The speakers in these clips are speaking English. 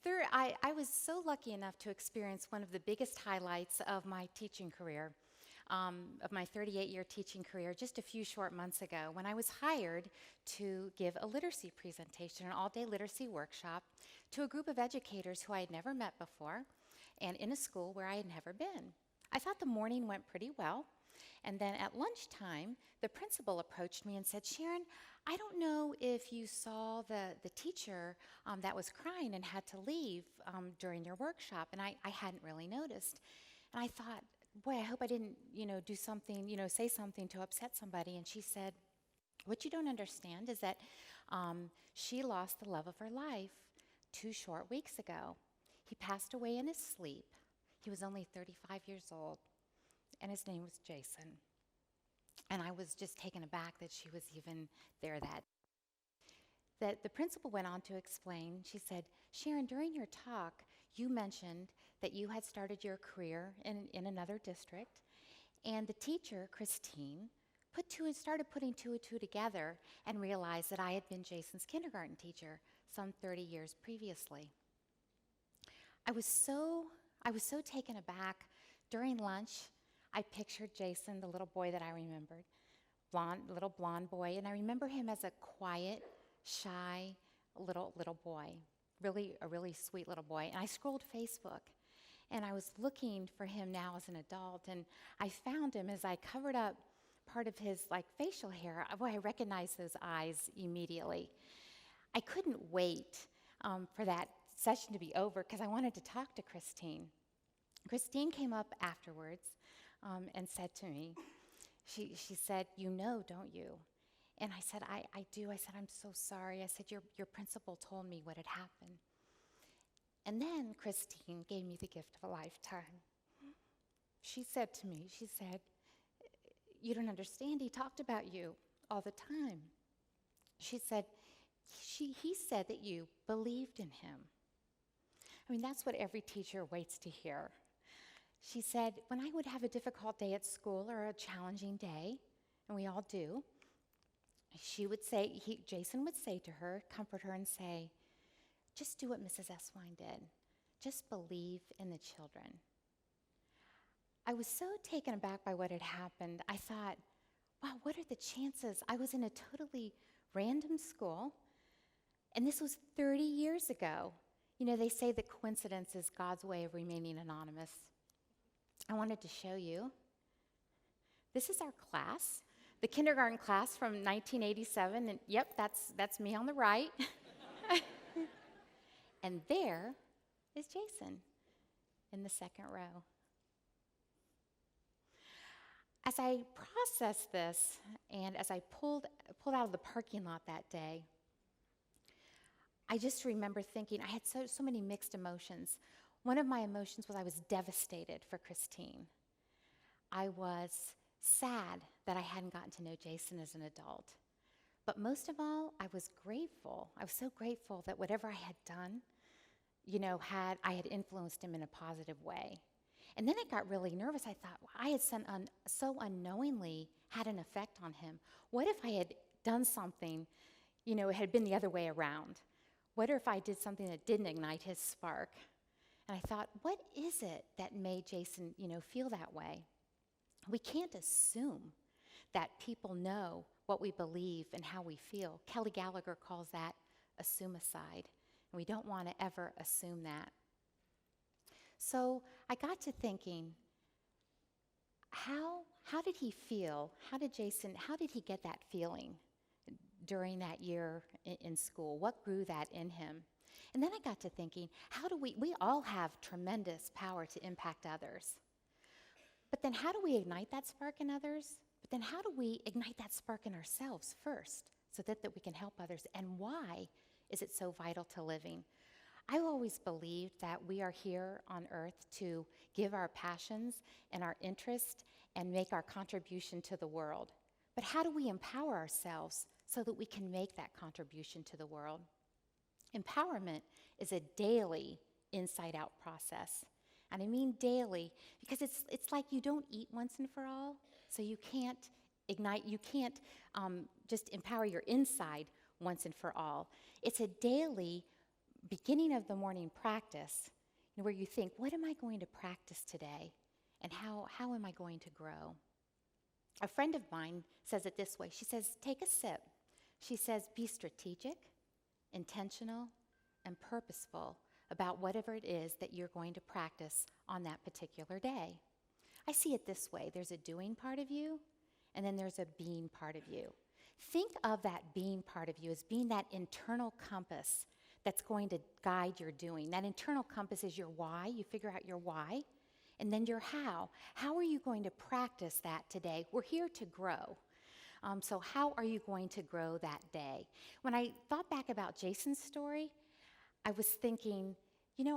I was so lucky enough to experience one of the biggest highlights of my teaching career, of my 38-year teaching career, just a few short months ago when I was hired to give a literacy presentation, an all-day literacy workshop, to a group of educators who I had never met before and in a school where I had never been. I thought the morning went pretty well, and then at lunchtime, the principal approached me and said, "Sharon, I don't know if you saw the teacher that was crying and had to leave during your workshop." And I hadn't really noticed. And I thought, boy, I hope I didn't, do something, say something to upset somebody. And she said, "What you don't understand is that she lost the love of her life 2 short weeks ago. He passed away in his sleep. He was only 35 years old, and his name was Jason." And I was just taken aback that she was even there that the principal went on to explain. She said, "Sharon, during your talk, you mentioned that you had started your career in another district, and the teacher, Christine, started putting two and two together and realized that I had been Jason's kindergarten teacher some 30 years previously." I was so taken aback. During lunch, I pictured Jason, the little boy that I remembered, little blonde boy, and I remember him as a quiet, shy little boy, a really sweet little boy. And I scrolled Facebook, and I was looking for him now as an adult, and I found him as I covered up part of his facial hair. Boy, I recognized those eyes immediately. I couldn't wait for that session to be over because I wanted to talk to Christine. Christine came up afterwards and said to me, she said, "You know, don't you?" And I said, I do. I said, "I'm so sorry." I said, your principal told me what had happened." And then Christine gave me the gift of a lifetime. She said to me, she said, "You don't understand. He talked about you all the time." She said, he said that you believed in him. I mean, that's what every teacher waits to hear. She said, when I would have a difficult day at school or a challenging day, and we all do, Jason would say to her, comfort her and say, "Just do what Mrs. Esswein did. Just believe in the children." I was so taken aback by what had happened. I thought, wow, what are the chances? I was in a totally random school, and this was 30 years ago. They say that coincidence is God's way of remaining anonymous. I wanted to show you. This is our class, the kindergarten class from 1987, and yep, that's me on the right. And there is Jason in the second row. As I processed this, and as I pulled out of the parking lot that day, I just remember thinking, I had so many mixed emotions. One of my emotions was I was devastated for Christine. I was sad that I hadn't gotten to know Jason as an adult. But most of all, I was grateful. I was so grateful that whatever I had done, I had influenced him in a positive way. And then I got really nervous. I thought, well, I had so unknowingly had an effect on him. What if I had done something, it had been the other way around? What if I did something that didn't ignite his spark? And I thought, what is it that made Jason, feel that way? We can't assume that people know what we believe and how we feel. Kelly Gallagher calls that assume-icide, and we don't want to ever assume that. So I got to thinking, how did he feel? How did he get that feeling during that year in school? What grew that in him? And then I got to thinking, we all have tremendous power to impact others. But then how do we ignite that spark in others? But then how do we ignite that spark in ourselves first so that we can help others? And why is it so vital to living? I've always believed that we are here on earth to give our passions and our interest and make our contribution to the world. But how do we empower ourselves so that we can make that contribution to the world? Empowerment is a daily inside-out process. And I mean daily because it's like you don't eat once and for all, so you can't just empower your inside once and for all. It's a daily beginning of the morning practice, where you think, what am I going to practice today? And how am I going to grow? A friend of mine says it this way. She says, take a sip. She says, be strategic, intentional, and purposeful about whatever it is that you're going to practice on that particular day. I see it this way. There's a doing part of you, and then there's a being part of you. Think of that being part of you as being that internal compass that's going to guide your doing. That internal compass is your why. You figure out your why. And then your how. How are you going to practice that today? We're here to grow. So how are you going to grow that day? When I thought back about Jason's story, I was thinking,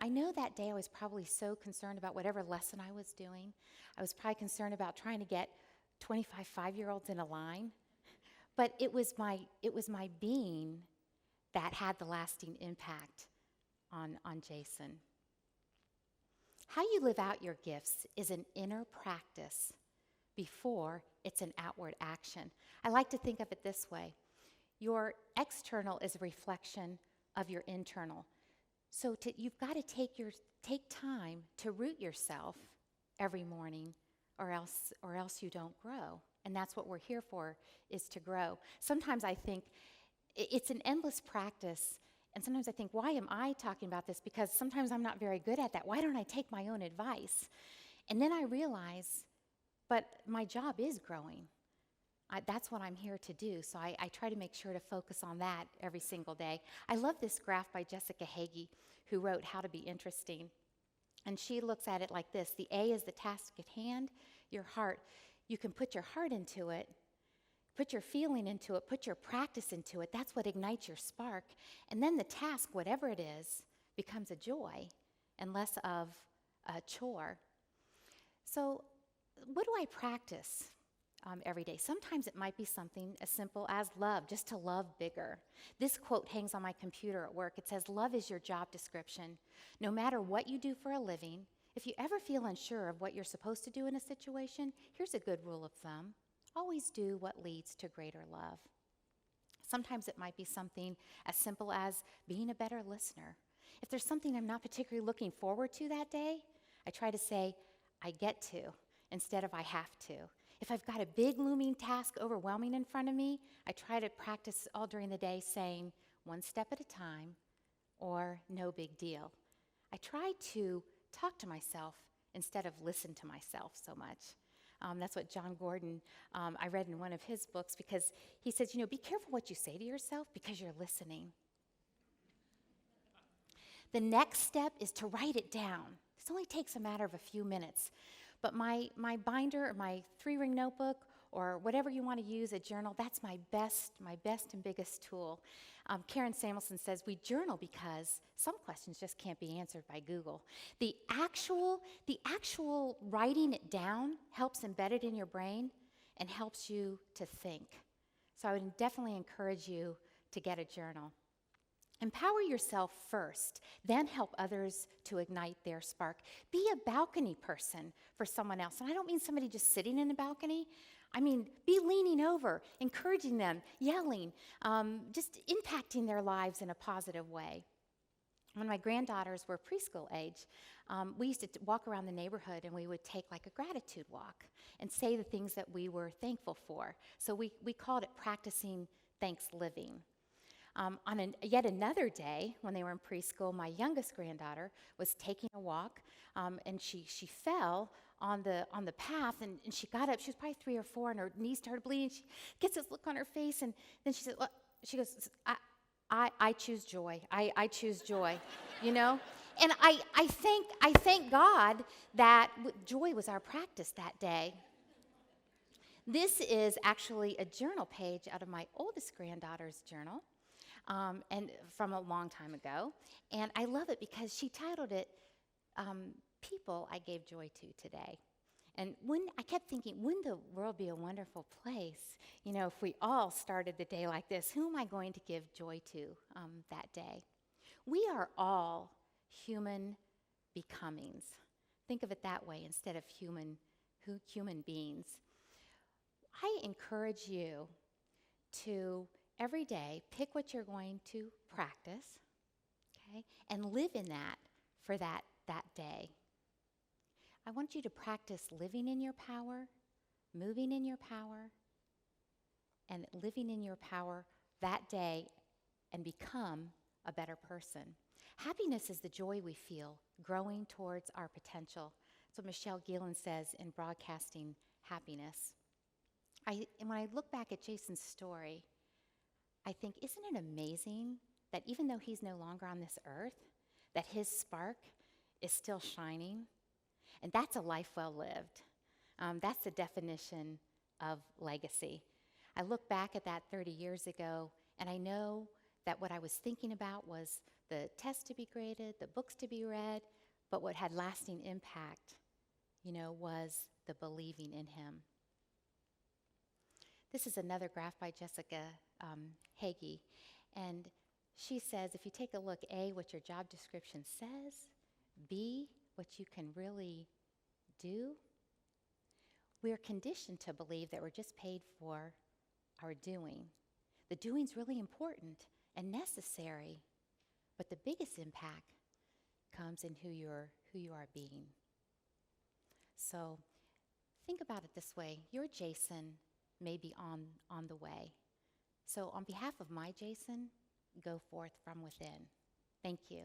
I know that day I was probably so concerned about whatever lesson I was doing. I was probably concerned about trying to get 25 5-year-olds in a line. But it was my being that had the lasting impact on Jason. How you live out your gifts is an inner practice before it's an outward action. I like to think of it this way. Your external is a reflection of your internal. So you've got to take time to root yourself every morning, or else you don't grow. And that's what we're here for, is to grow. Sometimes I think it's an endless practice. And sometimes I think, why am I talking about this? Because sometimes I'm not very good at that. Why don't I take my own advice? And then I realize, but my job is growing. That's what I'm here to do. So I try to make sure to focus on that every single day. I love this graph by Jessica Hagee, who wrote How to Be Interesting. And she looks at it like this. The A is the task at hand, your heart. You can put your heart into it, put your feeling into it, put your practice into it. That's what ignites your spark. And then the task, whatever it is, becomes a joy and less of a chore. So what do I practice every day? Sometimes it might be something as simple as love, just to love bigger. This quote hangs on my computer at work. It says, love is your job description. No matter what you do for a living, if you ever feel unsure of what you're supposed to do in a situation, here's a good rule of thumb. Always do what leads to greater love. Sometimes it might be something as simple as being a better listener. If there's something I'm not particularly looking forward to that day, I try to say, I get to, instead of I have to. If I've got a big looming task overwhelming in front of me, I try to practice all during the day saying, one step at a time, or no big deal. I try to talk to myself instead of listen to myself so much. That's what John Gordon, I read in one of his books, because he says, be careful what you say to yourself because you're listening. The next step is to write it down. This only takes a matter of a few minutes. But my binder or my 3-ring notebook or whatever you want to use, a journal, that's my best and biggest tool. Karen Samuelson says, we journal because some questions just can't be answered by Google. The actual writing it down helps embed it in your brain and helps you to think. So I would definitely encourage you to get a journal. Empower yourself first, then help others to ignite their spark. Be a balcony person for someone else. And I don't mean somebody just sitting in the balcony. I mean, be leaning over, encouraging them, yelling, just impacting their lives in a positive way. When my granddaughters were preschool age, we used to walk around the neighborhood and we would take like a gratitude walk and say the things that we were thankful for. So we called it practicing thanks-living. Yet another day, when they were in preschool, my youngest granddaughter was taking a walk, and she fell on the path, and she got up. She was probably 3 or 4, and her knees started bleeding. She gets this look on her face, and then she said, well, she goes, I choose joy. I choose joy, And I thank God that joy was our practice that day. This is actually a journal page out of my oldest granddaughter's journal. And from a long time ago. And I love it because she titled it, People I Gave Joy to Today. And I kept thinking, wouldn't the world be a wonderful place, if we all started the day like this? Who am I going to give joy to that day? We are all human becomings. Think of it that way instead of human beings. I encourage you to every day, pick what you're going to practice, okay? And live in that for that day. I want you to practice living in your power, moving in your power, and living in your power that day and become a better person. Happiness is the joy we feel growing towards our potential. That's what Michelle Gillen says in Broadcasting Happiness. And when I look back at Jason's story, I think, isn't it amazing that even though he's no longer on this earth, that his spark is still shining? And that's a life well lived. That's the definition of legacy. I look back at that 30 years ago, and I know that what I was thinking about was the tests to be graded, the books to be read, but what had lasting impact, was the believing in him. This is another graph by Jessica Hagee, and she says, if you take a look, A, what your job description says, B, what you can really do, we're conditioned to believe that we're just paid for our doing. The doing's really important and necessary, but the biggest impact comes in who you are being. So think about it this way. Your Jason may be on the way. So on behalf of my Jason, go forth from within. Thank you.